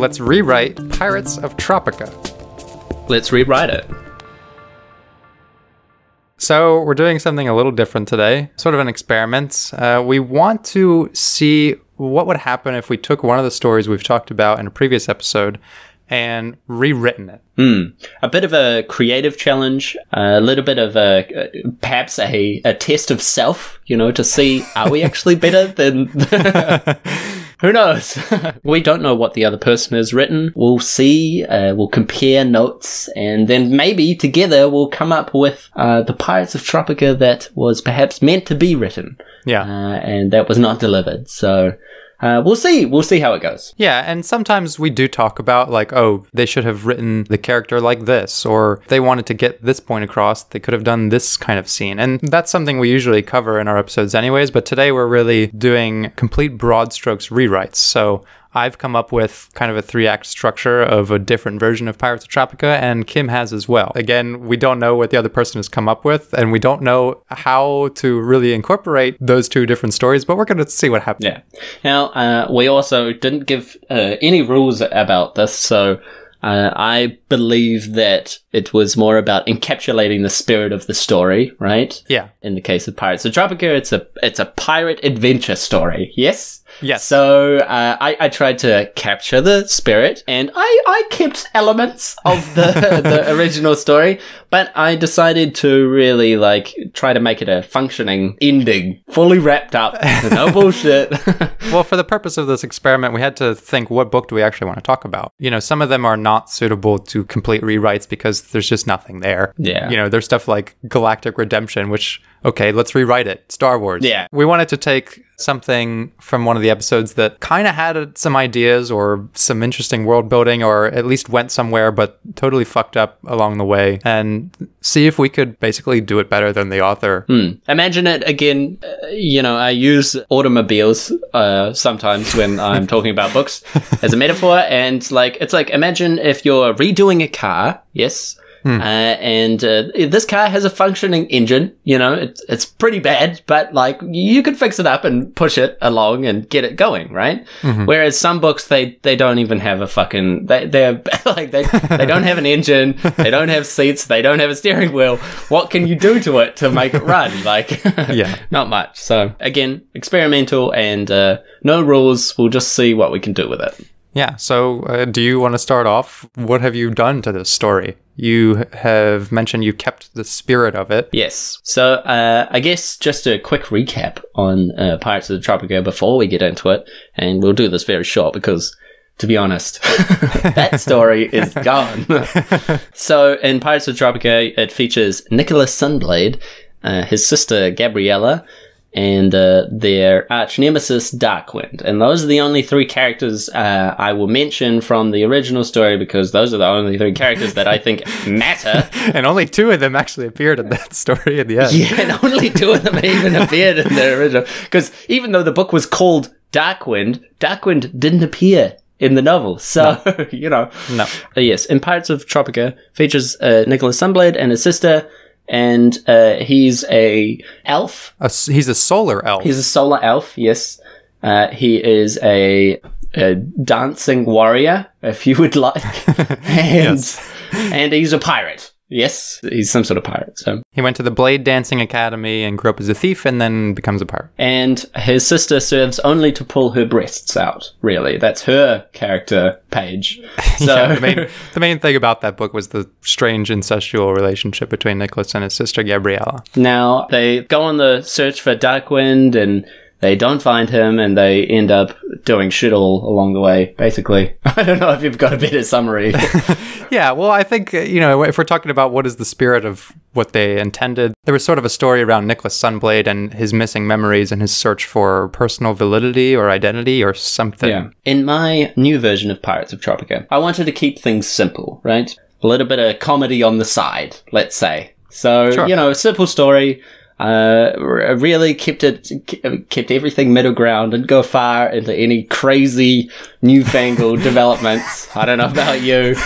let's rewrite Pirates of Tropica. Let's rewrite it. So we're doing something a little different today, sort of an experiment. We want to see what would happen if we took one of the stories we've talked about in a previous episode and rewritten it. A bit of a creative challenge, a little bit of perhaps a test of self, to see, are we actually better than... Who knows? We don't know what the other person has written. We'll see, we'll compare notes, and then maybe together we'll come up with the Pirates of Tropica that was perhaps meant to be written. Yeah. And that was not delivered. So... we'll see. We'll see how it goes. Yeah, and sometimes we do talk about, like, oh, they should have written the character like this, or they wanted to get this point across, they could have done this kind of scene. And that's something we usually cover in our episodes anyways, but today we're really doing complete broad strokes rewrites. So I've come up with kind of a 3-act structure of a different version of Pirates of Tropica, and Kim has as well. Again, we don't know what the other person has come up with, and we don't know how to really incorporate those two different stories, but we're going to see what happens. Yeah. Now, we also didn't give any rules about this, so I believe that it was more about encapsulating the spirit of the story, right? Yeah. In the case of Pirates of Tropica, it's a pirate adventure story, yes? Yes. So I tried to capture the spirit, and I kept elements of the original story, but I decided to really try to make it a functioning ending, fully wrapped up, no bullshit. Well, for the purpose of this experiment, we had to think, what book do we actually want to talk about? Some of them are not suitable to complete rewrites because there's just nothing there. Yeah. There's stuff like Galactic Redemption, which, okay, let's rewrite it. Star Wars. Yeah. We wanted to take something from one of the episodes that kind of had some ideas or some interesting world building, or at least went somewhere but totally fucked up along the way, and see if we could basically do it better than the author. Imagine it again. I use automobiles sometimes when I'm talking about books as a metaphor, and it's like imagine if you're redoing a car, yes. And this car has a functioning engine. It's pretty bad, but you could fix it up and push it along and get it going, right? Mm-hmm. Whereas some books they don't even have a fucking they don't have an engine, they don't have seats, they don't have a steering wheel. What can you do to it to make it run? Yeah, not much. So again, experimental and no rules. We'll just see what we can do with it. Yeah, so do you want to start off? What have you done to this story? You have mentioned you kept the spirit of it. Yes. So I guess just a quick recap on Pirates of the Tropica before we get into it, and we'll do this very short because, to be honest, that story is gone. So in Pirates of the Tropica, it features Nicholas Sunblade, his sister Gabriella, and their arch nemesis Darkwind. And those are the only 3 characters I will mention from the original story, because those are the only 3 characters that I think matter. And only 2 of them actually appeared in that story at the end. Yeah, and only 2 of them even appeared in the original. Because even though the book was called Darkwind didn't appear in the novel. So, No. Yes, in Pirates of Tropica features Nicholas Sunblade and his sister, and he's a elf. He's a solar elf. He's a solar elf, yes. He is a dancing warrior, if you would like. And, Yes. And he's a pirate. Yes, he's some sort of pirate. So he went to the Blade Dancing Academy and grew up as a thief and then becomes a pirate. And his sister serves only to pull her breasts out, really. That's her character page. So Yeah, the main thing about that book was the strange incestual relationship between Nicholas and his sister Gabriella. Now, they go on the search for Darkwind, and they don't find him, and they end up doing shit all along the way, basically. I don't know if you've got a better summary. Yeah, well, I think, if we're talking about what is the spirit of what they intended, there was sort of a story around Nicholas Sunblade and his missing memories and his search for personal validity or identity or something. Yeah. In my new version of Pirates of Tropica, I wanted to keep things simple, right? A little bit of comedy on the side, let's say. So, Sure. A simple story. Really kept everything middle ground, didn't go far into any crazy newfangled developments. I don't know about you.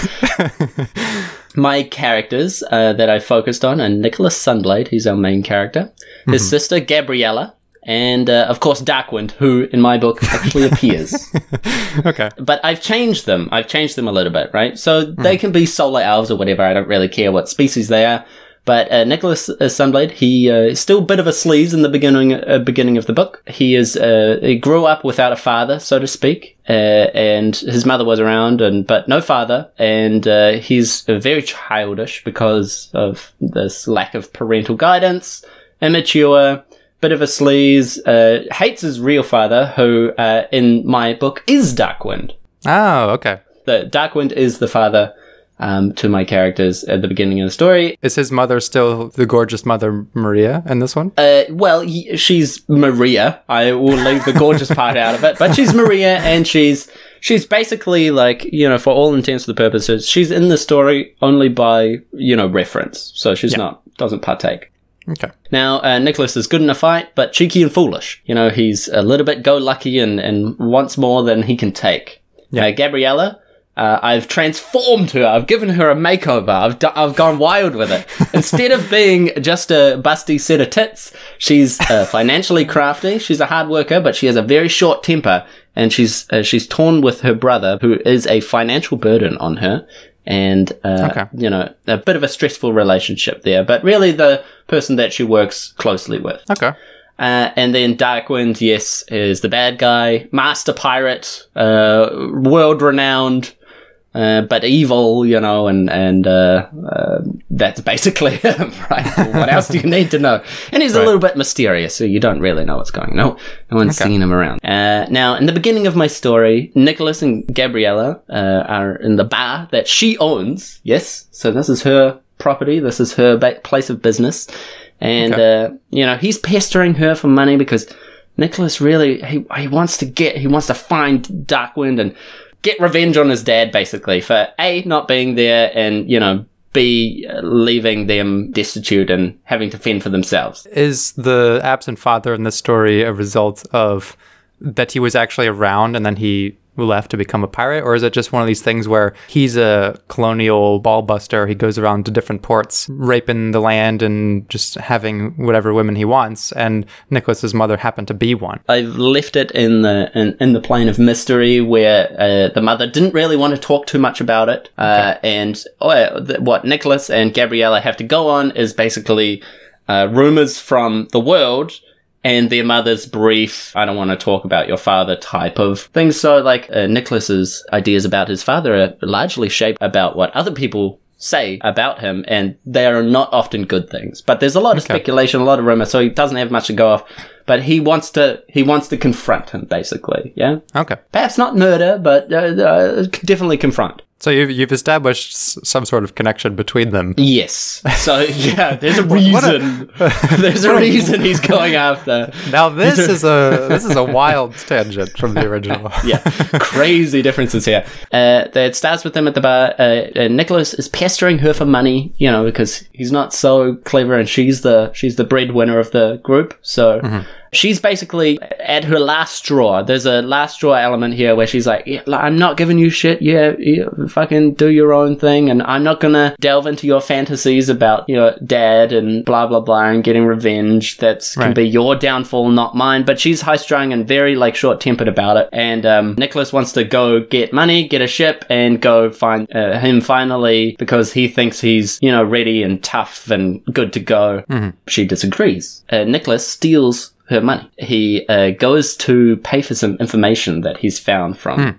My characters that I focused on are Nicholas Sunblade, he's our main character, his sister Gabriella, and of course Darkwind, who in my book actually appears. Okay. But I've changed them. I've changed them a little bit, right? So they can be solar elves or whatever. I don't really care what species they are. But Nicholas Sunblade, he is still a bit of a sleaze in the beginning of the book. He grew up without a father, so to speak, and his mother was around, but no father, and he's very childish because of this lack of parental guidance, immature, bit of a sleaze, hates his real father, who in my book is Darkwind. Oh, okay. The Darkwind is the father to my characters at the beginning of the story. Is his mother still the gorgeous mother Maria in this one? Well, she's Maria. I will leave the gorgeous part out of it, but she's Maria, and she's basically like, you know, for all intents and purposes, she's in the story only by, you know, reference. So she's doesn't partake. Okay. Now, Nicholas is good in a fight, but cheeky and foolish. You know, he's a little bit go-lucky and wants more than he can take. Yeah. Gabriella, I've transformed her. I've given her a makeover. I've gone wild with it. Instead of being just a busty set of tits, she's financially crafty. She's a hard worker, but she has a very short temper, and she's torn with her brother, who is a financial burden on her. And, you know, a bit of a stressful relationship there, but really the person that she works closely with. Okay. And then Darkwind, yes, is the bad guy, master pirate, world-renowned, but evil, you know, and that's basically him, right? What else do you need to know? And he's a little bit mysterious, so you don't really know what's going on. No one's seen him around. Now, in the beginning of my story, Nicholas and Gabriella are in the bar that she owns. Yes, so this is her property. This is her place of business. And, you know, he's pestering her for money because Nicholas really, he wants to find Darkwind and get revenge on his dad, basically, for A, not being there, and, you know, B, leaving them destitute and having to fend for themselves. Is the absent father in this story a result of that he was actually around and then he left to become a pirate? Or is it just one of these things where he's a colonial ball buster, he goes around to different ports, raping the land and just having whatever women he wants, and Nicholas's mother happened to be one? I've left it in the plane of mystery where the mother didn't really want to talk too much about it. And what Nicholas and Gabriella have to go on is basically rumors from the world and their mother's brief, I don't want to talk about your father type of things. So, like, Nicholas's ideas about his father are largely shaped about what other people say about him, and they are not often good things. But there's a lot of speculation, a lot of rumor, so he doesn't have much to go off. But he wants to confront him, basically, yeah? Okay. Perhaps not murder, but definitely confront. So you've established some sort of connection between them. Yes. So yeah, there's a reason. There's a reason he's going after. Now this is a wild tangent from the original. Yeah, crazy differences here. It starts with them at the bar. Nicholas is pestering her for money, you know, because he's not so clever, and she's the breadwinner of the group. So. Mm-hmm. She's basically at her last straw. There's a last straw element here where she's like, yeah, I'm not giving you shit. Yeah, fucking do your own thing. And I'm not going to delve into your fantasies about your dad and blah, blah, blah, and getting revenge. That's can be your downfall, not mine. But she's high-strung and very, like, short-tempered about it. And Nicholas wants to go get money, get a ship, and go find him finally because he thinks he's, you know, ready and tough and good to go. Mm-hmm. She disagrees. Nicholas steals her money. He goes to pay for some information that he's found from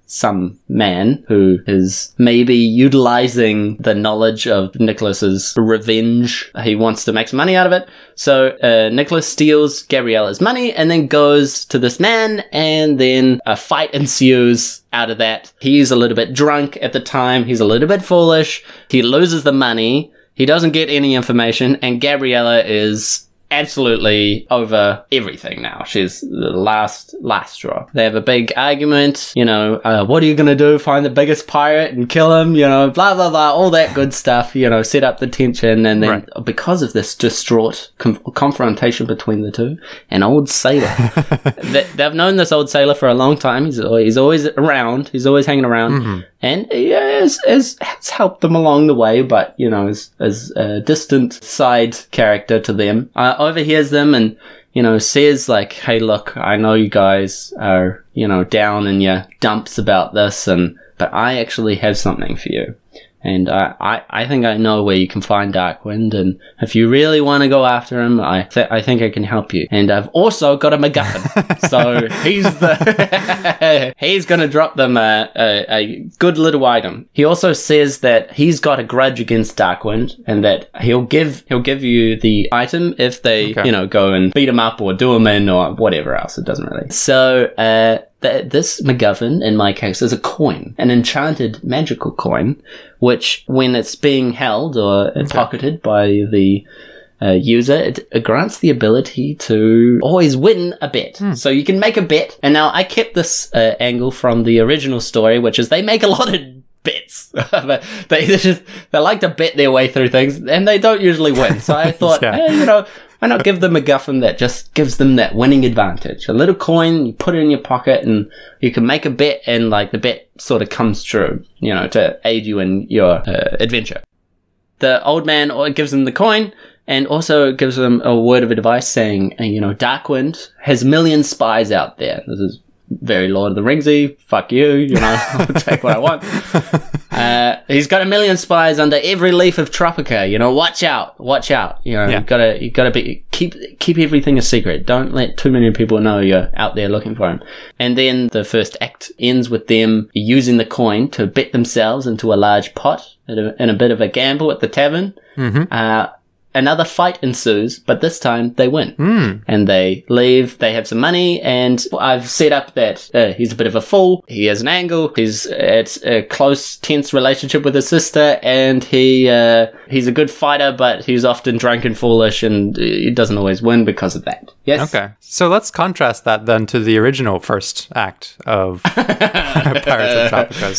some man who is maybe utilizing the knowledge of Nicholas's revenge. He wants to make some money out of it. So Nicholas steals Gabriella's money and then goes to this man, and then a fight ensues out of that. He's a little bit drunk at the time. He's a little bit foolish. He loses the money. He doesn't get any information, and Gabriella is absolutely over everything now. She's the last straw. They have a big argument, you know, what are you going to do? Find the biggest pirate and kill him, you know, blah, blah, blah, all that good stuff, you know, set up the tension. And then because of this distraught confrontation between the two, an old sailor. They've known this old sailor for a long time. He's always around. He's always hanging around. Mm-hmm. And he has helped them along the way, but, you know, as a distant side character to them, overhears them and, says like, hey, look, I know you guys are, down in your dumps about this, but I actually have something for you. And I think I know where you can find Darkwind, and if you really want to go after him, I think I can help you. And I've also got a MacGuffin, so he's going to drop them a good little item. He also says that he's got a grudge against Darkwind, and that he'll give you the item if they go and beat him up or do him in or whatever else. It doesn't really. So this MacGuffin, in my case, is a coin, an enchanted magical coin, which when it's being held or pocketed by the user, it grants the ability to always win a bet. So you can make a bet. And now I kept this angle from the original story, which is they make a lot of bets. they like to bet their way through things, and they don't usually win. So I thought, why not give them a MacGuffin that just gives them that winning advantage? A little coin, you put it in your pocket, and you can make a bet, and like the bet sort of comes true, to aid you in your adventure. The old man gives them the coin, and also gives them a word of advice saying, Darkwind has a million spies out there. This is very Lord of the Ringsy. Fuck you, I'll take what I want. He's got a million spies under every leaf of Tropica. Watch out. You gotta keep everything a secret. Don't let too many people know you're out there looking for him. And then the first act ends with them using the coin to bet themselves into a large pot in a bit of a gamble at the tavern. Another fight ensues, but this time they win. And they leave, they have some money, and I've set up that he's a bit of a fool, he has an angle, he's at a close, tense relationship with his sister, and he's a good fighter, but he's often drunk and foolish, and he doesn't always win because of that. Yes? Okay. So let's contrast that then to the original first act of Pirates of Tropica.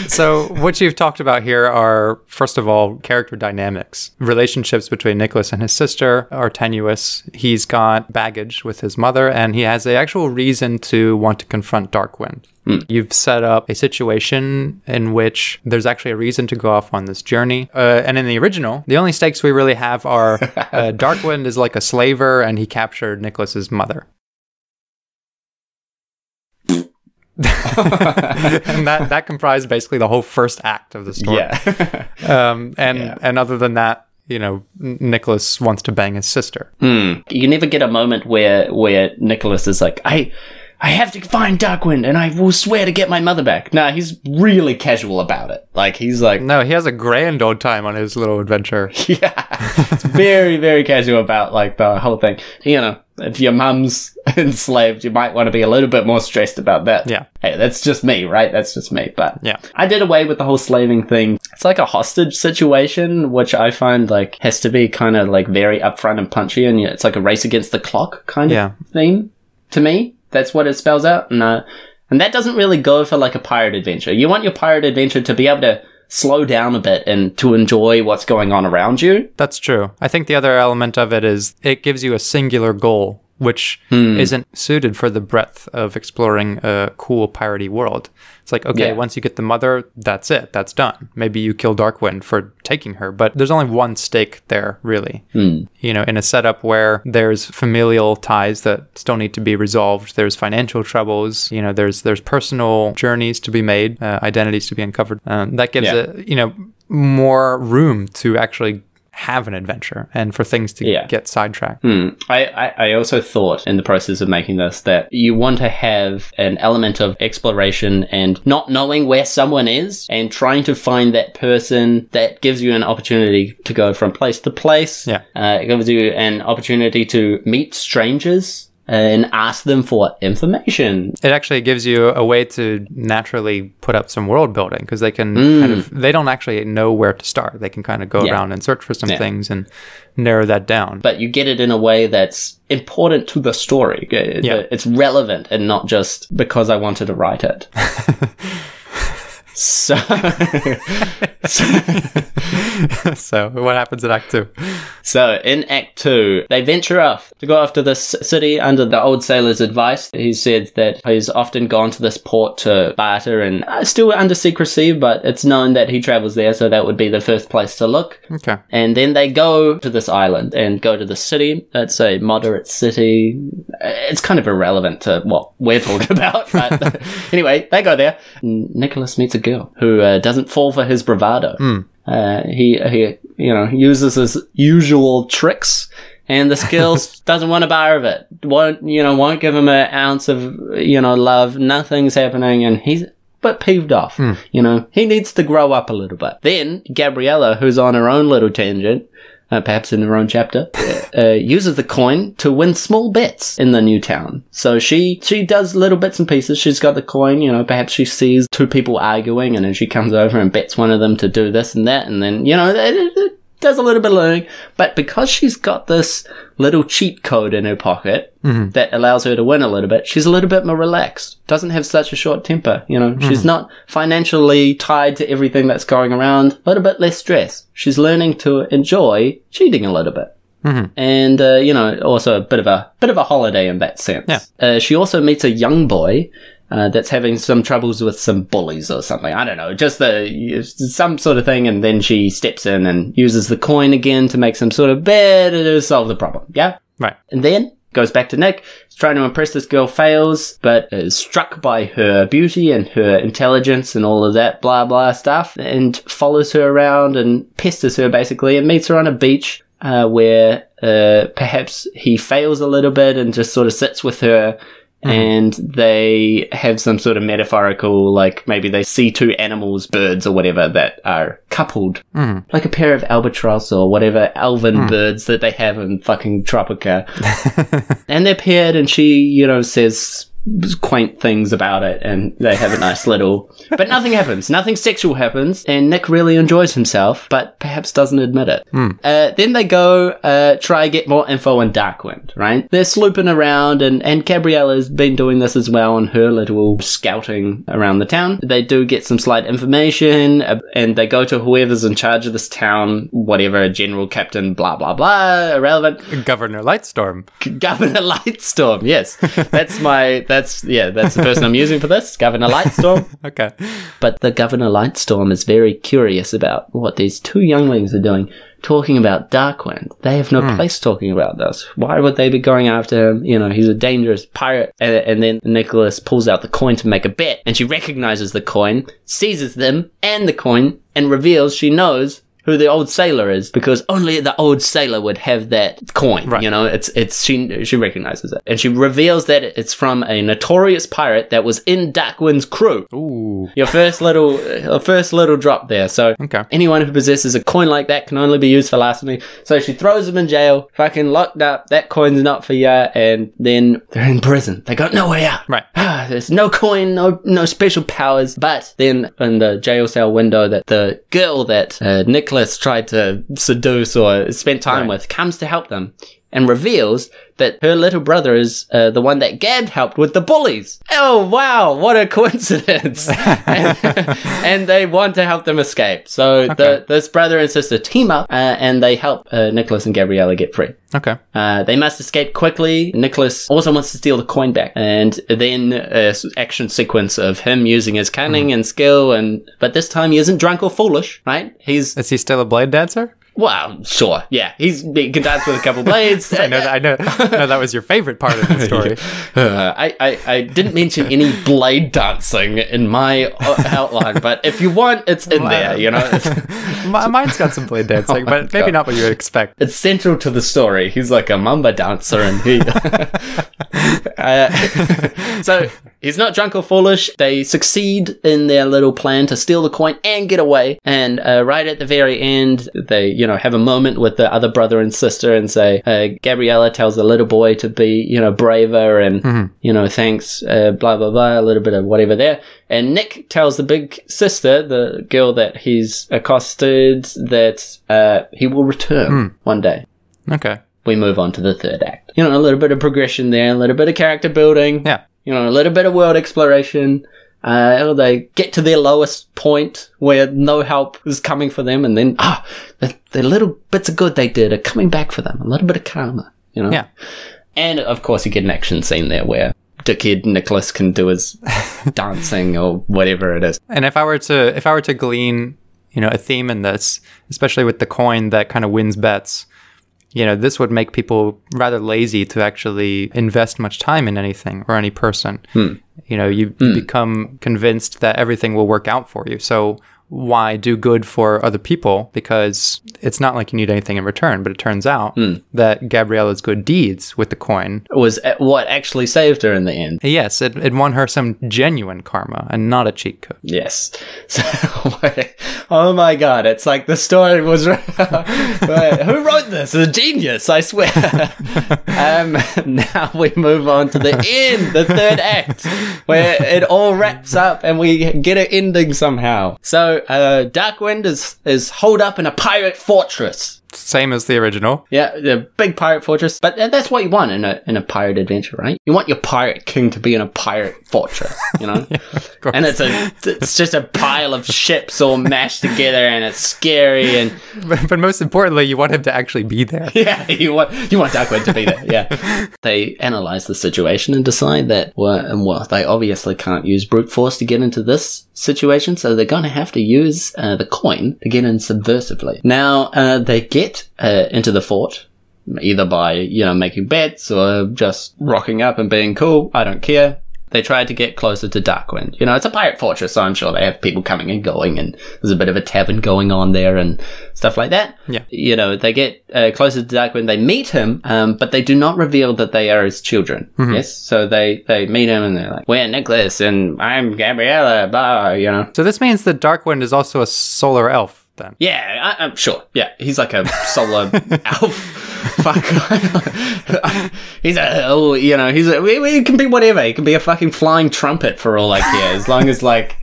So what you've talked about here are, first of all, character dynamics. Relationships between Nicholas and his sister are tenuous. He's got baggage with his mother, and he has the actual reason to want to confront Darkwind. You've set up a situation in which there's actually a reason to go off on this journey. And in the original, the only stakes we really have are Darkwind is like a slaver, and he captured Nicholas's mother. And that comprised basically the whole first act of the story. And other than that, Nicholas wants to bang his sister. You never get a moment where Nicholas is like, I have to find Darkwind, and I will swear to get my mother back. Nah, he's really casual about it. Like, he's like... No, he has a grand old time on his little adventure. It's very, very casual about, like, the whole thing. If your mum's enslaved, you might want to be a little bit more stressed about that. Yeah. Hey, that's just me, right? That's just me. But yeah, I did away with the whole slaving thing. It's like a hostage situation, which I find, like, has to be kind of, like, very upfront and punchy, and it's like a race against the clock kind of theme to me. That's what it spells out. And that doesn't really go for like a pirate adventure. You want your pirate adventure to be able to slow down a bit and to enjoy what's going on around you. That's true. I think the other element of it is it gives you a singular goal, which isn't suited for the breadth of exploring a cool piratey world. It's like, okay, once you get the mother, that's it. That's done. Maybe you kill Darkwind for taking her, but there's only one stake there, really. In a setup where there's familial ties that still need to be resolved, there's financial troubles, there's personal journeys to be made, identities to be uncovered. That gives it, more room to actually have an adventure and for things to get sidetracked. I also thought in the process of making this that you want to have an element of exploration and not knowing where someone is and trying to find that person. That gives you an opportunity to go from place to place. It gives you an opportunity to meet strangers and ask them for information. It actually gives you a way to naturally put up some world building, because they can they don't actually know where to start. They can kind of go around and search for some things and narrow that down. But you get it in a way that's important to the story. It's relevant and not just because I wanted to write it. So So what happens in Act 2? So in Act 2, they venture off to go off to this city under the old sailor's advice. He said that he's often gone to this port to barter and still under secrecy, but it's known that he travels there, so that would be the first place to look. Okay. And then they go to this island and go to the city. It's a moderate city. It's kind of irrelevant to what we're talking about, but anyway, they go there. Nicholas meets a girl who doesn't fall for his bravado. He uses his usual tricks, and this girl doesn't want a bar of it. Won't give him an ounce of, love. Nothing's happening, and he's a bit peeved off. He needs to grow up a little bit. Then Gabriella, who's on her own little tangent, perhaps in her own chapter, uses the coin to win small bets in the new town. So she does little bits and pieces. She's got the coin, perhaps she sees two people arguing, and then she comes over and bets one of them to do this and that, and then, it does a little bit of learning. But because she's got this little cheat code in her pocket that allows her to win a little bit, she's a little bit more relaxed. Doesn't have such a short temper, She's not financially tied to everything that's going around. A little bit less stress. She's learning to enjoy cheating a little bit. And, also a bit of a holiday in that sense. Yeah. She also meets a young boy that's having some troubles with some bullies or something. I don't know, just some sort of thing. And then she steps in and uses the coin again to make some sort of bet to solve the problem. Yeah? Right. And then goes back to Nick. He's trying to impress this girl, fails, but is struck by her beauty and her intelligence and all of that blah blah stuff, and follows her around and pesters her basically, and meets her on a beach where perhaps he fails a little bit and just sort of sits with her. And they have some sort of metaphorical, like maybe they see two animals, birds or whatever, that are coupled. Like a pair of albatross or whatever elven birds that they have in fucking Tropica. And they're paired, and she, says quaint things about it, and they have a nice little... But nothing happens. Nothing sexual happens, and Nick really enjoys himself, but perhaps doesn't admit it. Then they go try get more info on Darkwind, right? They're slooping around, and Gabriella's been doing this as well on her little scouting around the town. They do get some slight information, and they go to whoever's in charge of this town, whatever, general, captain, blah, blah, blah, irrelevant. Governor Lightstorm. Governor Lightstorm, yes. That's the person I'm using for this, Governor Lightstorm. Okay. But the Governor Lightstorm is very curious about what these two younglings are doing, talking about Darkwind. They have no place talking about this. Why would they be going after him? He's a dangerous pirate. And then Nicholas pulls out the coin to make a bet, and she recognizes the coin, seizes them and the coin, and reveals she knows who the old sailor is, because only the old sailor would have that coin. Right. She recognizes it, and she reveals that it's from a notorious pirate that was in Darkwind's crew. Ooh. Your first little drop there. So anyone who possesses a coin like that can only be used for larceny. So she throws him in jail, fucking locked up. That coin's not for ya, and then they're in prison. They got no way out. Right. There's no coin, no special powers. But then in the jail cell window, that the girl that Nicholas tried to seduce or spend time with comes to help them, and reveals that her little brother is the one that Gab helped with the bullies. Oh, wow, what a coincidence. and they want to help them escape. So this brother and sister team up, and they help Nicholas and Gabriella get free. Okay. They must escape quickly. Nicholas also wants to steal the coin back. And then action sequence of him using his cunning and skill, but this time he isn't drunk or foolish, right? Is he still a blade dancer? Well, sure, yeah. He can dance with a couple blades. I know that was your favorite part of the story. I didn't mention any blade dancing in my outline, but if you want, it's in there, Mine's got some blade dancing, but maybe not what you would expect. It's central to the story. He's like a mamba dancer, and he... So, he's not drunk or foolish. They succeed in their little plan to steal the coin and get away, and right at the very end, they, have a moment with the other brother and sister and say, Gabriella tells the little boy to be, braver and, thanks, blah, blah, blah, a little bit of whatever there. And Nick tells the big sister, the girl that he's accosted, that he will return one day. Okay. We move on to the third act. A little bit of progression there, a little bit of character building. Yeah. A little bit of world exploration. They get to their lowest point where no help is coming for them, and then the little bits of good they did are coming back for them. A little bit of karma, you know. Yeah. And of course, you get an action scene there where dickhead Nicholas can do his dancing or whatever it is. And if I were to glean, a theme in this, especially with the coin that kind of wins bets, this would make people rather lazy to actually invest much time in anything or any person. You become convinced that everything will work out for you. So why do good for other people? Because it's not like you need anything in return. But it turns out that Gabriella's good deeds with the coin was what actually saved her in the end. Yes, it won her some genuine karma and not a cheat code. Yes. So, oh my God, it's like the story was... Who wrote this? A genius, I swear. Now we move on to the end, the third act, where it all wraps up and we get an ending somehow. So, Darkwind is holed up in a pirate fortress. Same as the original. Yeah, the big pirate fortress. But that's what you want in a pirate adventure, right? You want your pirate king to be in a pirate fortress, Yeah, of course. And it's just a pile of ships all mashed together, and it's scary. And but most importantly, you want him to actually be there. Yeah, you want Darkwind to be there. Yeah. They analyze the situation and decide that they obviously can't use brute force to get into this situation, so they're going to have to use the coin to get in subversively. Now they get into the fort either by making bets or just rocking up and being cool. I don't care. They tried to get closer to Darkwind. It's a pirate fortress, so I'm sure they have people coming and going, and there's a bit of a tavern going on there and stuff like that. Yeah. They get closer to Darkwind. They meet him, but they do not reveal that they are his children. Mm-hmm. Yes? So they meet him and they're like, we're Nicholas and I'm Gabriella, blah, So this means that Darkwind is also a solar elf, then? Yeah, I'm sure. Yeah, he's like a solar elf. Fuck. He can be whatever. He can be a fucking flying trumpet for all I care, as long as like.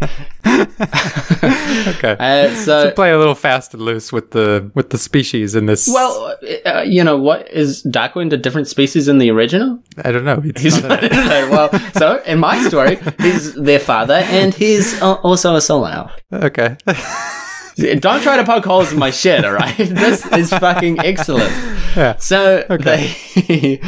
Okay. So play a little fast and loose with the species in this. Well, what is Darkwind a different species in the original? I don't know. He's not well, so in my story, he's their father, and he's also a solar elf. Okay. Don't try to poke holes in my shit, alright? This is fucking excellent. Yeah. So, they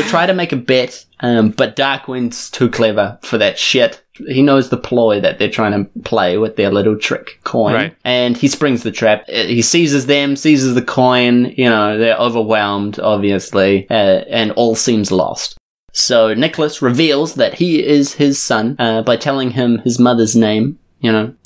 try to make a bet, but Darkwind's too clever for that shit. He knows the ploy that they're trying to play with their little trick coin. Right. And he springs the trap. He seizes the coin, they're overwhelmed, obviously, and all seems lost. So, Nicholas reveals that he is his son, by telling him his mother's name.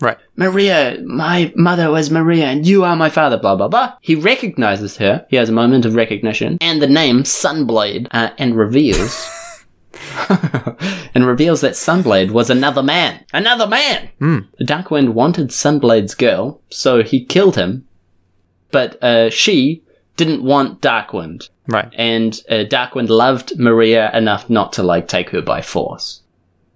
Right. Maria, my mother was Maria, and you are my father, blah, blah, blah. He recognizes her. He has a moment of recognition. And the name Sunblade, and reveals... that Sunblade was another man. Another man! Darkwind wanted Sunblade's girl, so he killed him. But she didn't want Darkwind. Right. And Darkwind loved Maria enough not to, take her by force.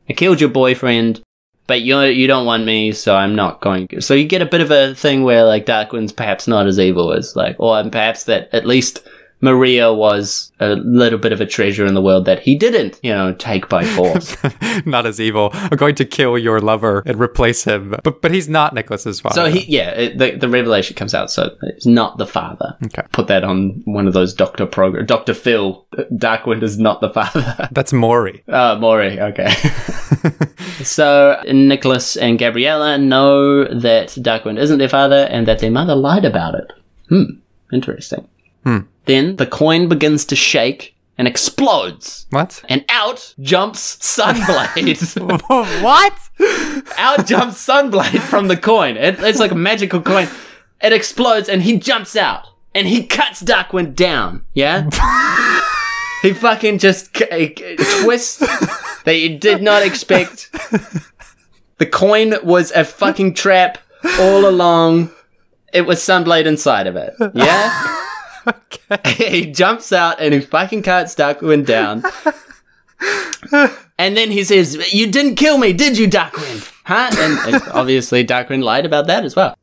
I killed your boyfriend... But you don't want me, so I'm not going to. So you get a bit of a thing where, Darkwind's perhaps not as evil as, or perhaps that at least Maria was a little bit of a treasure in the world that he didn't, take by force. Not as evil. I'm going to kill your lover and replace him. But he's not Nicholas's father. So the revelation comes out, so it's not the father. Okay. Put that on one of those Dr. Phil. Darkwind is not the father. That's Maury. Oh, Maury, okay. So Nicholas and Gabriella know that Darkwind isn't their father and that their mother lied about it. Interesting. Then the coin begins to shake and explodes. What? And out jumps Sunblade. What? Out jumps Sunblade from the coin. It's like a magical coin. It explodes and he jumps out. And he cuts Darkwind down. Yeah? He fucking just twists that you did not expect. The coin was a fucking trap all along. It was Sunblade inside of it. Yeah? Okay. He jumps out and he fucking cuts Darkwind down. And then he says, "You didn't kill me, did you, Darkwind?" Huh? And obviously Darkwind lied about that as well.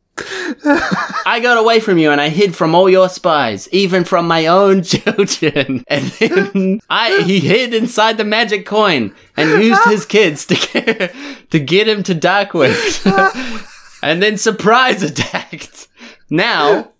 I got away from you and I hid from all your spies, even from my own children. And then he hid inside the magic coin and used his kids to get him to Darkwind. And then surprise attacked. Now,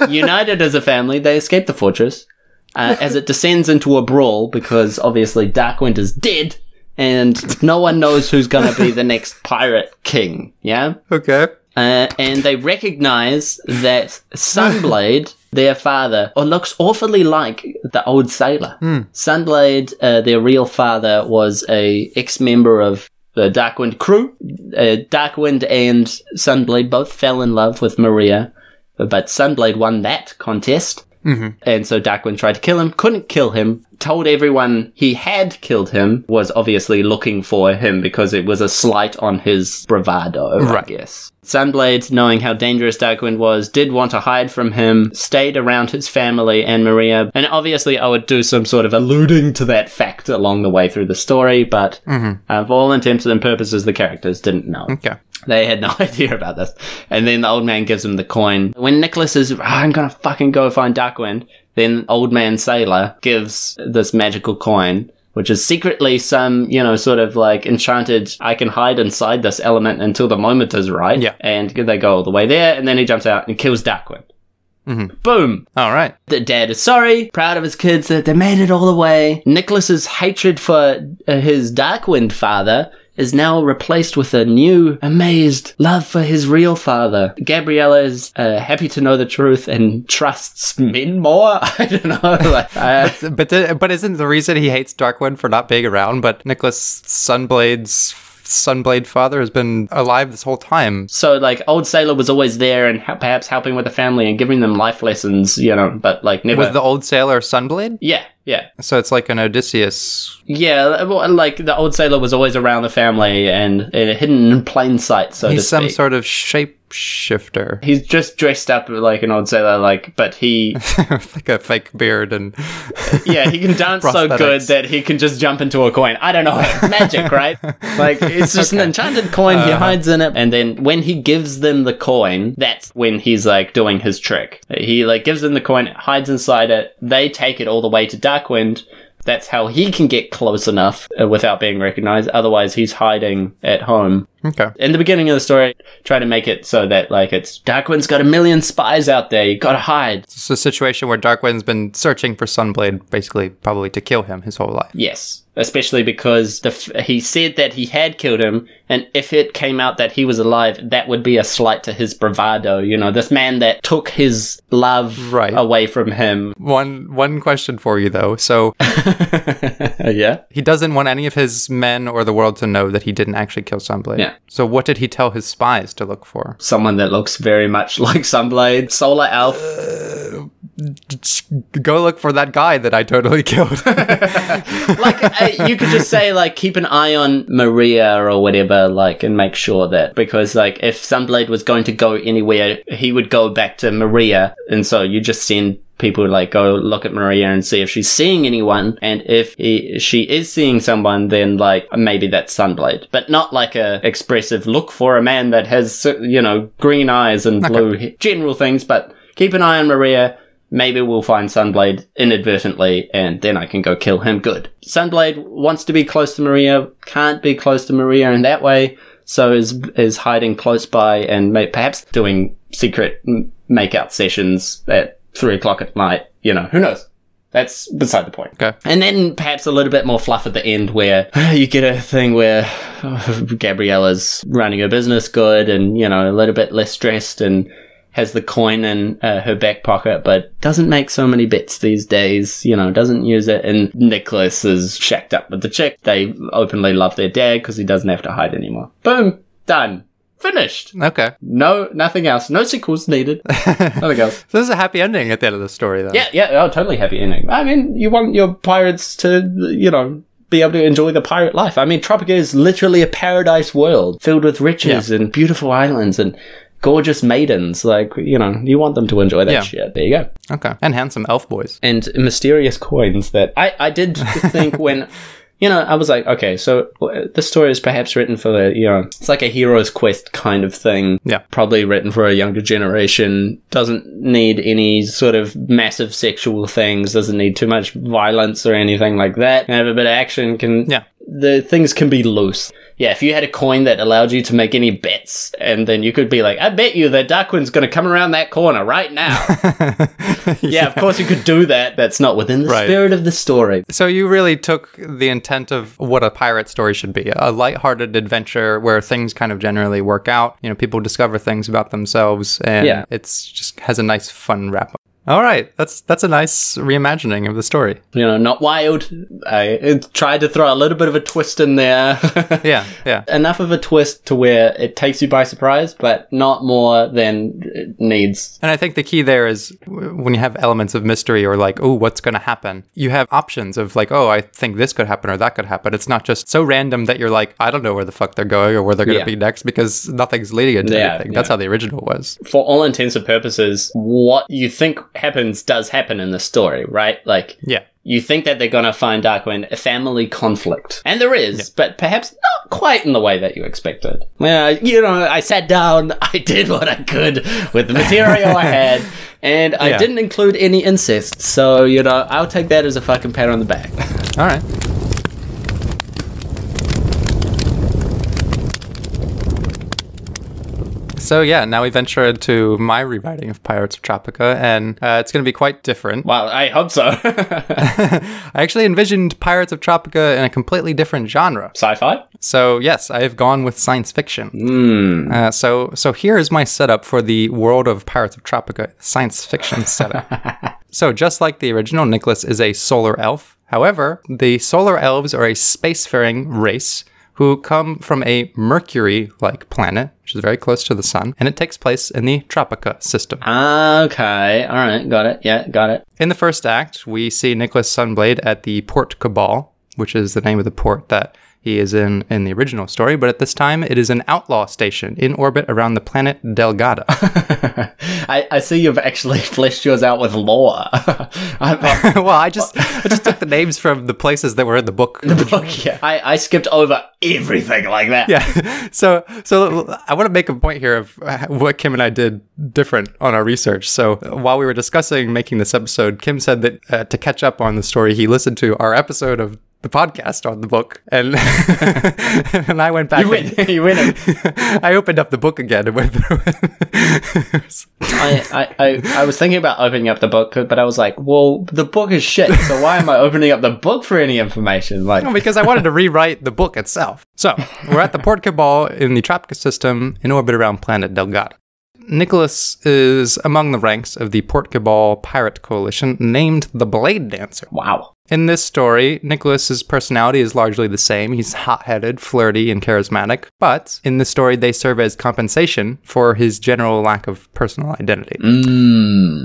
united as a family, they escape the fortress as it descends into a brawl because obviously Darkwind is dead and no one knows who's going to be the next pirate king. Yeah? Okay. And they recognize that Sunblade, their father, looks awfully like the old sailor. Sunblade, their real father, was a ex-member of the Darkwind crew. Darkwind and Sunblade both fell in love with Maria, but Sunblade won that contest. And so Darkwind tried to kill him, couldn't kill him, told everyone he had killed him, was obviously looking for him because it was a slight on his bravado, I guess. Sunblade, knowing how dangerous Darkwind was, did want to hide from him, stayed around his family and Maria, and obviously I would do some sort of alluding to that fact along the way through the story, but for all intents and purposes, the characters didn't know. Okay. They had no idea about this. And then the old man gives him the coin. When Nicholas is, I'm gonna fucking go find Darkwind, then old man Sailor gives this magical coin, which is secretly some, sort of like enchanted, I can hide inside this element until the moment is right. Yeah. And they go all the way there, and then he jumps out and kills Darkwind. Boom. All right. The dad is sorry, proud of his kids that they made it all the way. Nicholas's hatred for his Darkwind father is now replaced with a new, amazed love for his real father. Gabriella is happy to know the truth and trusts men more. I don't know. But isn't the reason he hates Darkwind for not being around? But Nicholas Sunblade father has been alive this whole time. So, old Sailor was always there and perhaps helping with the family and giving them life lessons, but, never... Was the old sailor Sunblade? Yeah. So it's like an Odysseus. Yeah, the old sailor was always around the family and hidden in plain sight, so to speak. He's some sort of shapeshifter. He's just dressed up like an old sailor, but he... like a fake beard and... yeah, he can dance so good that he can just jump into a coin. I don't know, it's magic, right? It's just an enchanted coin, he hides in it, and then when he gives them the coin, that's when he's, doing his trick. He, gives them the coin, hides inside it, they take it all the way to Darkwind. That's how he can get close enough without being recognized. Otherwise, he's hiding at home. Okay. In the beginning of the story, try to make it so that, it's Darkwind's got a million spies out there. You gotta hide. It's a situation where Darkwind's been searching for Sunblade, basically, probably to kill him his whole life. Yes. Especially because he said that he had killed him, and if it came out that he was alive, that would be a slight to his bravado. This man that took his love away from him. One question for you, though. So, yeah? He doesn't want any of his men or the world to know that he didn't actually kill Sunblade. Yeah. So what did he tell his spies to look for? Someone that looks very much like Sunblade. Solar elf. Go look for that guy that I totally killed. You could just say, keep an eye on Maria or whatever, and make sure that, because, if Sunblade was going to go anywhere, he would go back to Maria, and so you just send people, go look at Maria and see if she's seeing anyone, and if she is seeing someone, then, maybe that's Sunblade. But not a expressive look for a man that has, green eyes and blue general things, but keep an eye on Maria. Maybe we'll find Sunblade inadvertently, and then I can go kill him. Good. Sunblade wants to be close to Maria, can't be close to Maria in that way, so is hiding close by and perhaps doing secret make-out sessions at 3 o'clock at night. Who knows? That's beside the point. Okay. And then perhaps a little bit more fluff at the end where you get a thing where Gabriella's running her business good and, a little bit less stressed and has the coin in her back pocket, but doesn't make so many bets these days, doesn't use it. And Nicholas is shacked up with the chick. They openly love their dad because he doesn't have to hide anymore. Boom. Done. Finished. Okay. No, nothing else. No sequels needed. Nothing else. So there's a happy ending at the end of the story, though. Yeah. Oh, totally happy ending. I mean, you want your pirates to, be able to enjoy the pirate life. I mean, Tropica is literally a paradise world filled with riches and beautiful islands and gorgeous maidens, you want them to enjoy that shit. There you go. Okay. And handsome elf boys. And mysterious coins that I did think when I was like, okay, so this story is perhaps written for it's like a hero's quest kind of thing. Yeah. Probably written for a younger generation. Doesn't need any sort of massive sexual things. Doesn't need too much violence or anything like that. Can have a bit of action. The things can be loose. Yeah, if you had a coin that allowed you to make any bets, and then you could be like, I bet you that Darkwind's going to come around that corner right now. Yeah, of course you could do that. That's not within the spirit of the story. So you really took the intent of what a pirate story should be. A lighthearted adventure where things kind of generally work out. People discover things about themselves, and it's just has a nice fun wrap-up. All right, that's a nice reimagining of the story. Not wild. I tried to throw a little bit of a twist in there. Yeah. Enough of a twist to where it takes you by surprise, but not more than it needs. And I think the key there is when you have elements of mystery or like, oh, what's going to happen? You have options of like, oh, I think this could happen or that could happen. It's not just so random that you're like, I don't know where the fuck they're going or where they're going to be next because nothing's leading into anything. That's how the original was. For all intents and purposes, what you think does happen in the story, right? Like, you think that they're going to find Darkwind a family conflict. And there is, but perhaps not quite in the way that you expected. Well, I sat down, I did what I could with the material I had, and I didn't include any incest. So, I'll take that as a fucking pat on the back. All right. So now we venture into my rewriting of Pirates of Tropica, and it's going to be quite different. Well, I hope so. I actually envisioned Pirates of Tropica in a completely different genre. Sci-fi? So yes, I have gone with science fiction. So here is my setup for the world of Pirates of Tropica, science fiction setup. So just like the original, Nicholas is a solar elf. However, the solar elves are a spacefaring race who come from a Mercury-like planet, which is very close to the sun, and it takes place in the Tropica system. Okay, all right, got it. Yeah, got it. In the first act, we see Nicholas Sunblade at the Port Cabal, which is the name of the port that he is in the original story, but at this time, it is an outlaw station in orbit around the planet Delgada. I see you've actually fleshed yours out with lore. Well, I just took the names from the places that were in the book. I skipped over everything like that. Yeah. So I want to make a point here of what Kim and I did different on our research. So while we were discussing making this episode, Kim said that to catch up on the story, he listened to our episode of the podcast on the book, and and I went back. You win. I opened up the book again and went through it. I was thinking about opening up the book, but I was like, well, the book is shit, so why am I opening up the book for any information? No, because I wanted to rewrite the book itself. So we're at the Port Cabal in the Tropica system in orbit around planet Delgada. Nicholas is among the ranks of the Port Cabal pirate coalition named the Blade Dancer. Wow. In this story, Nicholas's personality is largely the same. He's hot-headed, flirty, and charismatic. But in this story, they serve as compensation for his general lack of personal identity.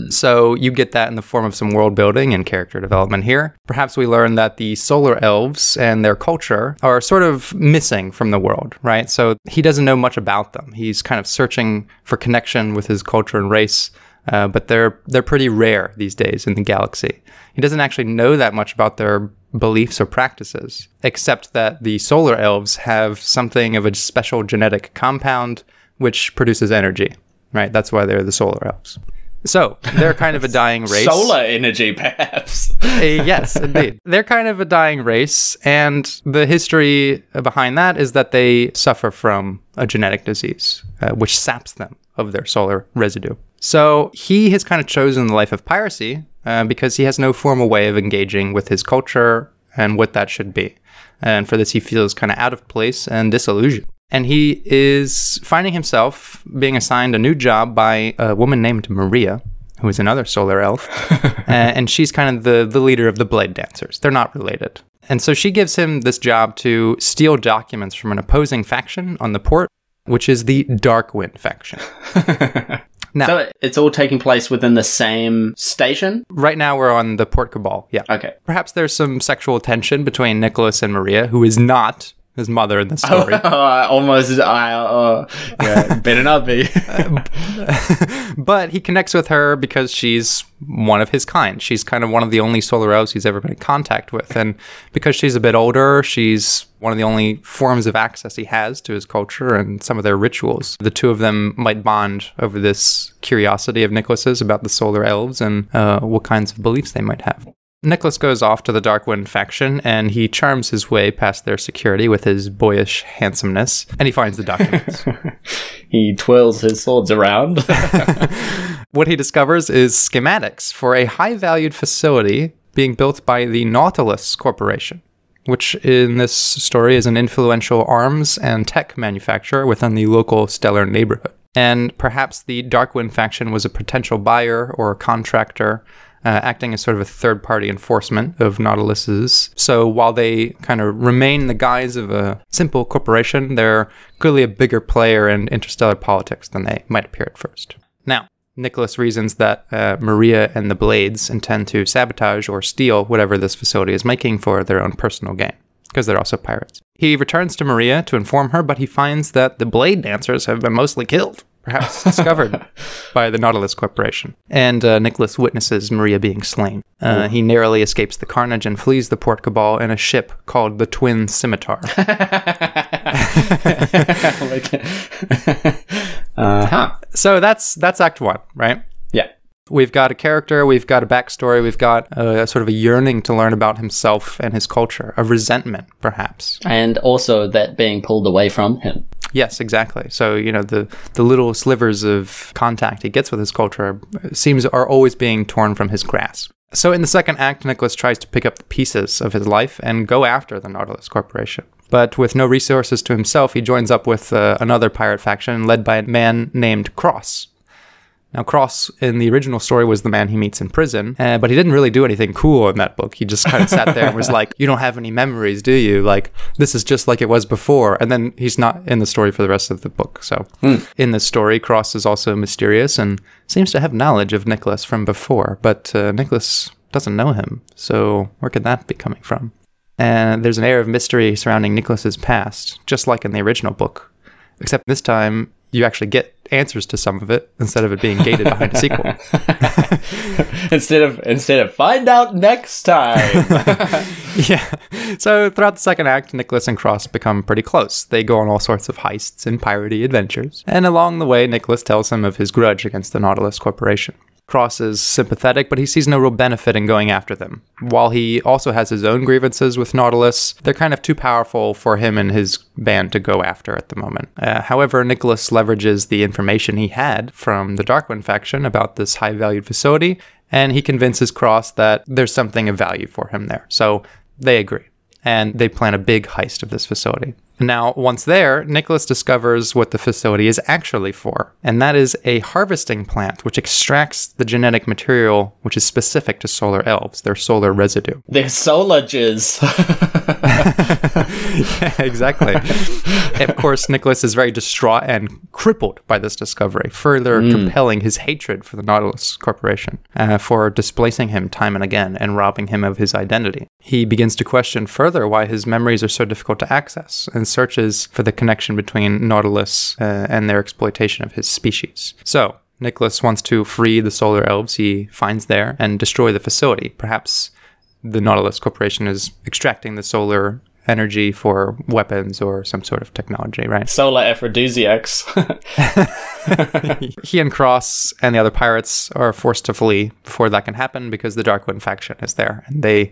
So you get that in the form of some world building and character development here. Perhaps we learn that the solar elves and their culture are sort of missing from the world, right? So he doesn't know much about them. He's kind of searching for connection with his culture and race. But they're pretty rare these days in the galaxy. He doesn't actually know that much about their beliefs or practices, except that the solar elves have something of a special genetic compound which produces energy, right? That's why they're the solar elves. So they're kind of a dying race. Solar energy, perhaps. Yes, indeed. They're kind of a dying race, and the history behind that is that they suffer from a genetic disease, which saps them of their solar residue. So he has kind of chosen the life of piracy because he has no formal way of engaging with his culture and what that should be. And for this, he feels kind of out of place and disillusioned. And he is finding himself being assigned a new job by a woman named Maria, who is another solar elf. And she's kind of the leader of the Blade Dancers. They're not related. And so she gives him this job to steal documents from an opposing faction on the port, which is the Darkwind faction. Now, so it's all taking place within the same station? Right now we're on the Port Cabal, yeah. Okay. Perhaps there's some sexual tension between Nicholas and Maria, who is not his mother in the story. Better not be. But he connects with her because she's one of his kind. She's kind of one of the only solar elves he's ever been in contact with. And because she's a bit older, she's one of the only forms of access he has to his culture and some of their rituals. The two of them might bond over this curiosity of Nicholas's about the solar elves and what kinds of beliefs they might have. Nicholas goes off to the Darkwind faction, and he charms his way past their security with his boyish handsomeness, and he finds the documents. He twirls his swords around. What he discovers is schematics for a high-valued facility being built by the Nautilus Corporation, which in this story is an influential arms and tech manufacturer within the local stellar neighborhood. And perhaps the Darkwind faction was a potential buyer or contractor, acting as sort of a third-party enforcement of Nautilus's. So while they kind of remain the guise of a simple corporation, they're clearly a bigger player in interstellar politics than they might appear at first. Now, Nicholas reasons that Maria and the Blades intend to sabotage or steal whatever this facility is making for their own personal gain, because they're also pirates. He returns to Maria to inform her, but he finds that the Blade dancers have been mostly killed, perhaps discovered by the Nautilus Corporation. And Nicholas witnesses Maria being slain. He narrowly escapes the carnage and flees the port cabal in a ship called the Twin Scimitar. So that's Act 1, right? Yeah. We've got a character, we've got a backstory, we've got a sort of a yearning to learn about himself and his culture, a resentment, perhaps. And also that being pulled away from him. Yes, exactly. So, you know, the little slivers of contact he gets with his culture are always being torn from his grasp. So in the second act, Nicholas tries to pick up the pieces of his life and go after the Nautilus Corporation. But with no resources to himself, he joins up with another pirate faction led by a man named Cross. Now, Cross, in the original story, was the man he meets in prison, but he didn't really do anything cool in that book. He just kind of sat there and was like, you don't have any memories, do you? Like, this is just like it was before. And then he's not in the story for the rest of the book. So in this story, Cross is also mysterious and seems to have knowledge of Nicholas from before, but Nicholas doesn't know him. So where could that be coming from? And there's an air of mystery surrounding Nicholas's past, just like in the original book, except this time you actually get answers to some of it instead of it being gated behind a sequel. instead of find out next time. Yeah. So throughout the second act, Nicholas and Cross become pretty close. They go on all sorts of heists and piratey adventures. And along the way, Nicholas tells him of his grudge against the Nautilus Corporation. Cross is sympathetic, but he sees no real benefit in going after them. While he also has his own grievances with Nautilus, they're kind of too powerful for him and his band to go after at the moment. However, Nicholas leverages the information he had from the Darkwind faction about this high-valued facility, and he convinces Cross that there's something of value for him there. So they agree, and they plan a big heist of this facility. Now, once there, Nicholas discovers what the facility is actually for, and that is a harvesting plant which extracts the genetic material which is specific to solar elves, their solar residue. Their solar jizz. Yeah, exactly. Of course, Nicholas is very distraught and crippled by this discovery, further compelling his hatred for the Nautilus Corporation for displacing him time and again and robbing him of his identity. He begins to question further why his memories are so difficult to access and searches for the connection between Nautilus and their exploitation of his species. So, Nicholas wants to free the solar elves he finds there and destroy the facility. Perhaps the Nautilus Corporation is extracting the solar energy for weapons or some sort of technology, right? Solar aphrodisiacs. He and Cross and the other pirates are forced to flee before that can happen because the Darkwind faction is there, and they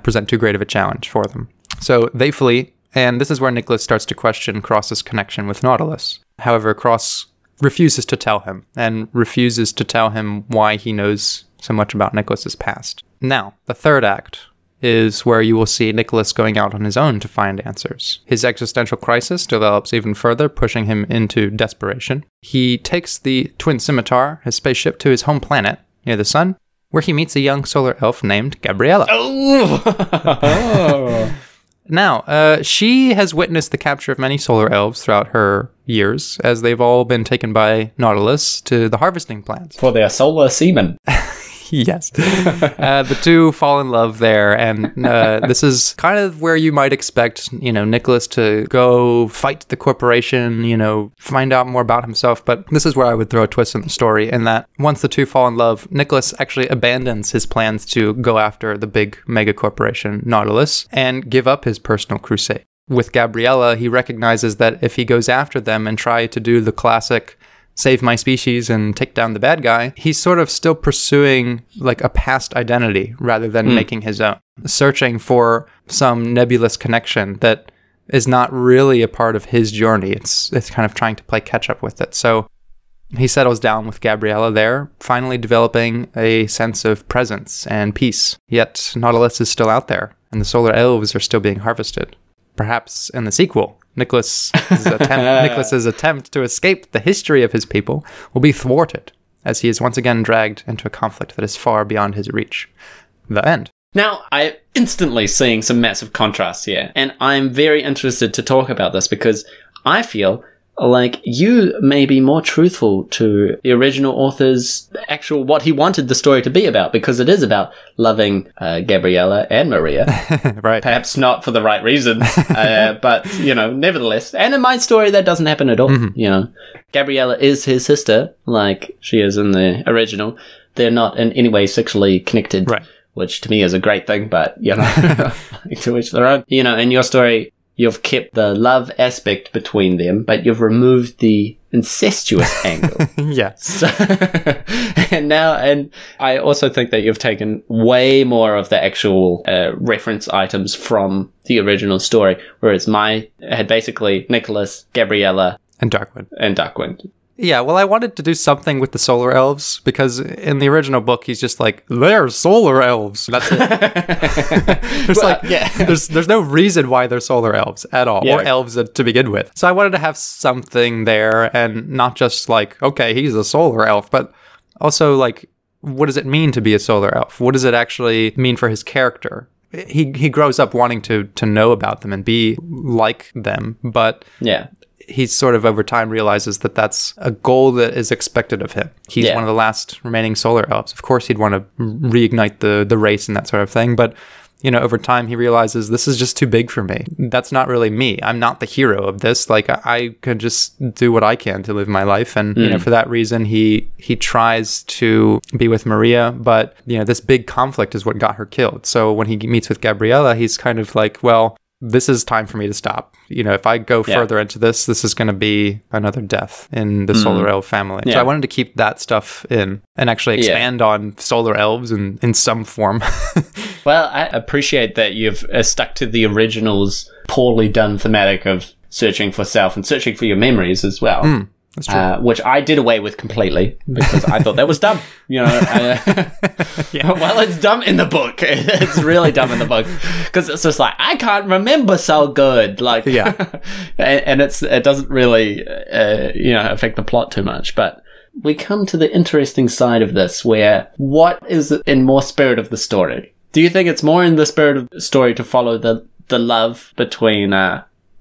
present too great of a challenge for them. So they flee, and this is where Nicholas starts to question Cross's connection with Nautilus. However, Cross refuses to tell him, and refuses to tell him why he knows so much about Nicholas's past. Now, the third act is where you will see Nicholas going out on his own to find answers. His existential crisis develops even further, pushing him into desperation. He takes the Twin Scimitar, his spaceship, to his home planet, near the sun, where he meets a young solar elf named Gabriella. Oh! Now, she has witnessed the capture of many solar elves throughout her years, as they've all been taken by Nautilus to the harvesting plants. For their solar semen. Yes. The two fall in love there, and this is kind of where you might expect, Nicholas to go fight the corporation, find out more about himself. But this is where I would throw a twist in the story, in that once the two fall in love, Nicholas actually abandons his plans to go after the big mega corporation, Nautilus, and give up his personal crusade. With Gabriella, he recognizes that if he goes after them and try to do the classic save my species and take down the bad guy, he's sort of still pursuing like a past identity rather than making his own, searching for some nebulous connection that is not really a part of his journey. It's kind of trying to play catch up with it. So he settles down with Gabriella there, finally developing a sense of presence and peace. Yet Nautilus is still out there, and the solar elves are still being harvested. Perhaps in the sequel, Nicholas's attempt to escape the history of his people will be thwarted, as he is once again dragged into a conflict that is far beyond his reach. The end. Now, I'm instantly seeing some massive contrasts here, and I'm very interested to talk about this because I feel like you may be more truthful to the original author's actual what he wanted the story to be about, because it is about loving Gabriella and Maria. Right. Perhaps not for the right reasons, but, nevertheless. And in my story, that doesn't happen at all. Mm-hmm. Gabriella is his sister, like she is in the original. They're not in any way sexually connected, right, which to me is a great thing, but, to each their own. In your story, you've kept the love aspect between them, but you've removed the incestuous angle. Yeah. So, and I also think that you've taken way more of the actual reference items from the original story, whereas I had basically Nicholas, Gabriella, and Darkwind. Yeah, well, I wanted to do something with the solar elves, because in the original book, he's just like, they're solar elves. That's it. There's no reason why they're solar elves at all, or elves to begin with. So I wanted to have something there, and not just like, okay, he's a solar elf, but also like, what does it mean to be a solar elf? What does it actually mean for his character? He grows up wanting to know about them and be like them, but he sort of over time realizes that that's a goal that is expected of him. He's one of the last remaining solar elves. Of course, he'd want to reignite the race and that sort of thing. But, over time, he realizes this is just too big for me. That's not really me. I'm not the hero of this. Like, I could just do what I can to live my life. And, for that reason, he tries to be with Maria. But, this big conflict is what got her killed. So when he meets with Gabriella, he's kind of like, well, this is time for me to stop. If I go further into this is going to be another death in the solar elf family. So I wanted to keep that stuff in and actually expand on solar elves in some form. Well, I appreciate that you've stuck to the original's poorly done thematic of searching for self and searching for your memories as well. That's true. Which I did away with completely because I thought that was dumb. Well, it's dumb in the book. It's really dumb in the book because it's just like, I can't remember so good. Like, and it doesn't really, affect the plot too much. But we come to the interesting side of this, where what is in more spirit of the story? Do you think it's more in the spirit of the story to follow the love between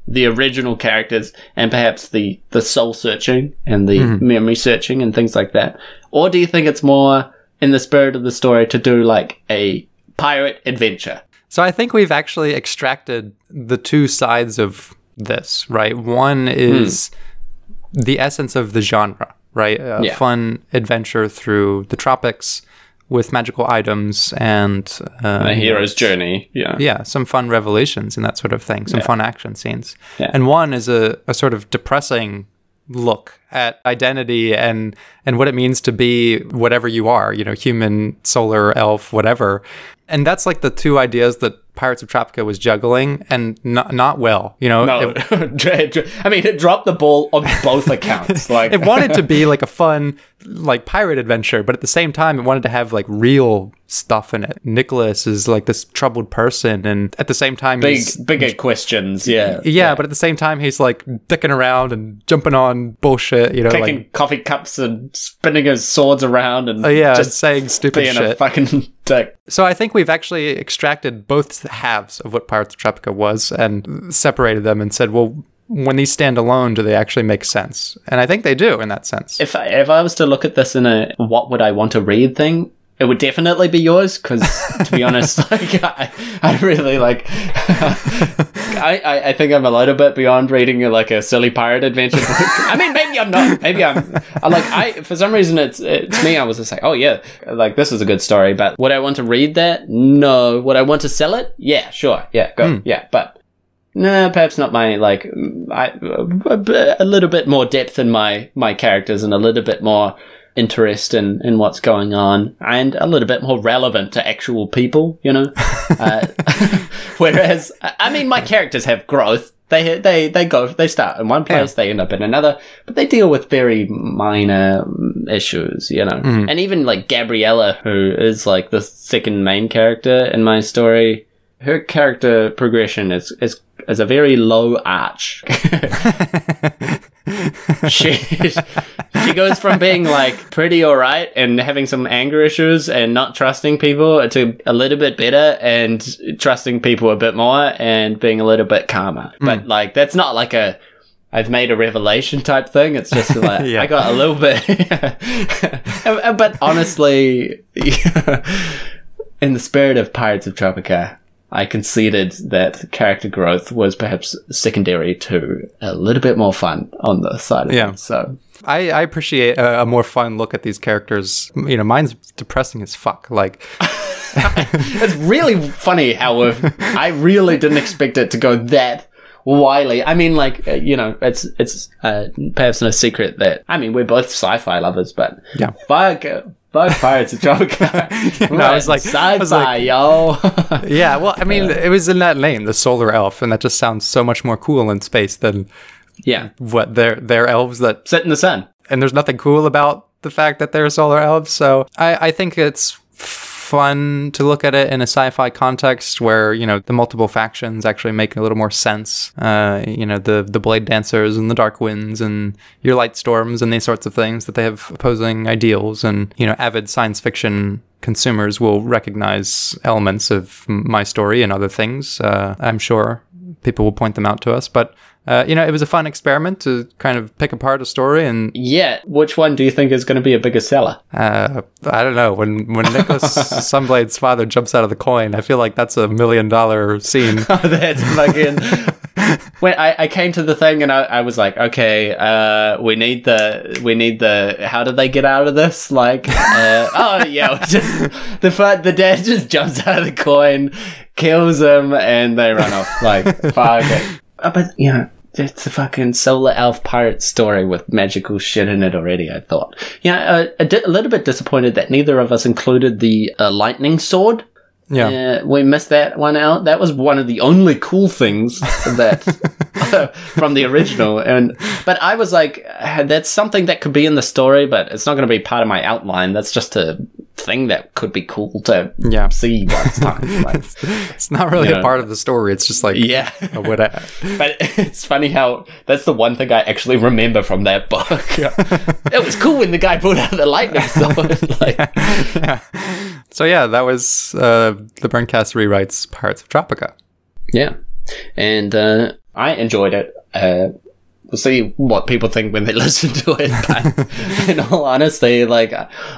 the original characters and perhaps the soul searching and the memory searching and things like that? Or do you think it's more in the spirit of the story to do like a pirate adventure? So I think we've actually extracted the two sides of this, right? One is the essence of the genre, right? A fun adventure through the tropics with magical items and a hero's journey. Some fun revelations and that sort of thing, some fun action scenes. And one is a sort of depressing look at identity and what it means to be whatever you are, human, solar, elf, whatever. And that's like the two ideas that Pirates of Tropica was juggling, and not well, No, it dropped the ball on both accounts. Like, it wanted to be like a fun, like, pirate adventure, but at the same time, it wanted to have like real stuff in it. Nicholas is like this troubled person, and at the same time, bigger questions. But at the same time, he's like dicking around and jumping on bullshit. Kicking like coffee cups and spinning his swords around and just saying stupid being shit. A fucking dick. So I think we've actually extracted both halves of what Pirates of Tropica was and separated them and said, well, when these stand alone, do they actually make sense? And I think they do in that sense. If I was to look at this in a what would I want to read thing, it would definitely be yours, because to be honest, like I really like. I think I'm a little bit beyond reading like a silly pirate adventure book. I mean, maybe I'm not. Maybe I for some reason it's me. I was just like, oh yeah, like this is a good story. But would I want to read that? No. Would I want to sell it? Yeah, sure. Yeah, go. Yeah, but. No, perhaps not my, like, a little bit more depth in my characters and a little bit more interest in what's going on and a little bit more relevant to actual people, you know? Whereas, I mean, my characters have growth. They start in one place, they end up in another, but they deal with very minor issues, you know? And even, like, Gabriella, who is, like, the second main character in my story, her character progression is a very low arch. She goes from being like pretty alright and having some anger issues and not trusting people to a little bit better and trusting people a bit more and being a little bit calmer. But like that's not like a I've made a revelation type thing. It's just like I got a little bit but honestly in the spirit of Pirates of Tropica, I conceded that character growth was perhaps secondary to a little bit more fun on the side of things. So I appreciate a more fun look at these characters. You know, mine's depressing as fuck. Like, it's really funny how I really didn't expect it to go that wily. I mean, like, you know, it's perhaps no secret that, I mean, we're both sci-fi lovers, but fuck Pirates of Tropica. No, I was like, sci-fi, yo. Yeah, well, I mean, it was in that name, the solar elf, and that just sounds so much more cool in space than what they're elves that sit in the sun. And there's nothing cool about the fact that they're solar elves. So I think it's fun to look at it in a sci-fi context where, you know, the multiple factions actually make a little more sense. You know, the Blade Dancers and the Dark Winds and your Light Storms and these sorts of things, that they have opposing ideals. And, you know, avid science fiction consumers will recognize elements of my story and other things. I'm sure people will point them out to us. But you know, it was a fun experiment to kind of pick apart a story. And yeah, which one do you think is going to be a bigger seller? I don't know. When Nicholas Sunblade's father jumps out of the coin, I feel like that's $1 million scene. Oh, that's fucking. When I came to the thing and I was like, okay, we need the. How did they get out of this? Like, oh yeah, just the dad just jumps out of the coin, kills him, and they run off. Like, fuck it. But, you know, it's a fucking solar elf pirate story with magical shit in it already, I thought. Yeah, a little bit disappointed that neither of us included the lightning sword. Yeah. We missed that one out. That was one of the only cool things that from the original. But I was like, that's something that could be in the story, but it's not going to be part of my outline. That's just a thing that could be cool to see once time. Like, it's not really a part of the story. It's just like, whatever. But it's funny how that's the one thing I actually remember from that book. It was cool when the guy brought out the lightning sword. Like, So yeah, that was the BurnCast rewrites Pirates of Tropica. Yeah, and I enjoyed it. We'll see what people think when they listen to it. But in all honesty, like,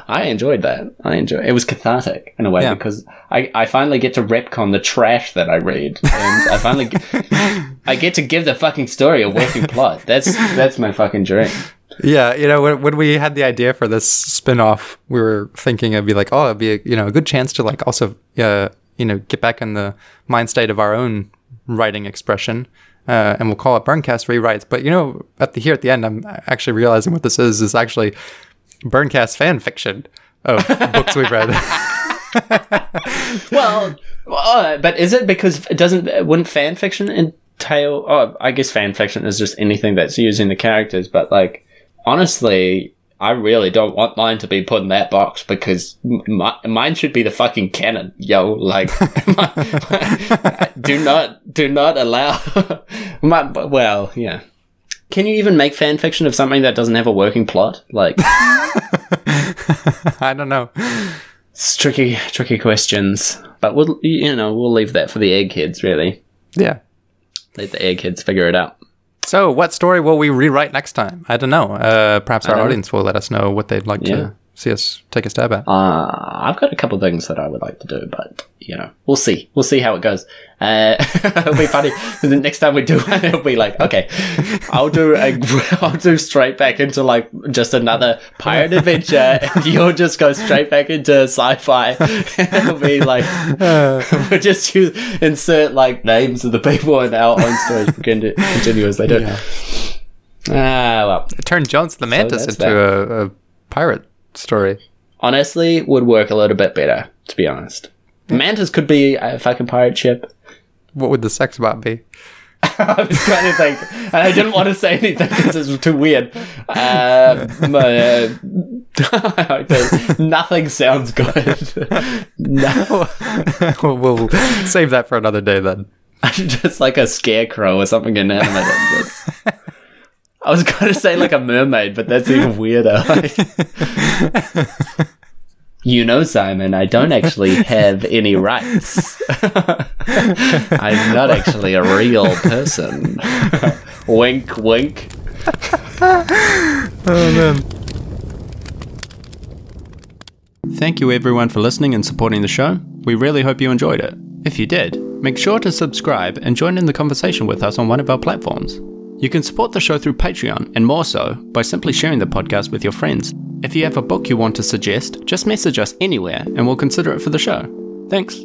I enjoyed that. It was cathartic in a way because I finally get to retcon the trash that I read, and I finally I get to give the fucking story a working plot. That's my fucking dream. Yeah, you know, when we had the idea for this spin-off, we were thinking it'd be like, oh, it'd be a good chance to like also get back in the mind state of our own writing expression. And we'll call it BurnCast Rewrites. But, you know, at the end, I'm actually realizing what this is actually BurnCast fan fiction of books we've read. Well, but is it because wouldn't fan fiction entail... Oh, I guess fan fiction is just anything that's using the characters. But, like, honestly, I really don't want mine to be put in that box because mine should be the fucking canon, yo. Like, do not allow. Well, yeah. Can you even make fan fiction of something that doesn't have a working plot? Like, I don't know. It's tricky questions. But we'll leave that for the eggheads, really. Yeah. Let the eggheads figure it out. So, what story will we rewrite next time? I don't know. Perhaps our audience will let us know what they'd like to see us take a stab at? I've got a couple of things that I would like to do, but, we'll see. We'll see how it goes. It'll be funny. The next time we do it, it'll be like, okay, I'll do straight back into, like, just another pirate adventure, and you'll just go straight back into sci-fi. It'll be like, we'll just insert, like, names of the people in our own stories continue as they do. Well. It turned Jones the Mantis into a pirate story. Honestly, would work a little bit better, to be honest. Mantis could be a fucking pirate ship. What would the sex bot be? I was trying to think, and I didn't want to say anything because it was too weird. Nothing sounds good. No. We'll save that for another day then. Just like a scarecrow or something inanimate. I was going to say like a mermaid, but that's even weirder. Simon, I don't actually have any rights. I'm not actually a real person. Wink, wink. Oh, man. Thank you everyone for listening and supporting the show. We really hope you enjoyed it. If you did, make sure to subscribe and join in the conversation with us on one of our platforms. You can support the show through Patreon, and more so by simply sharing the podcast with your friends. If you have a book you want to suggest, just message us anywhere and we'll consider it for the show. Thanks.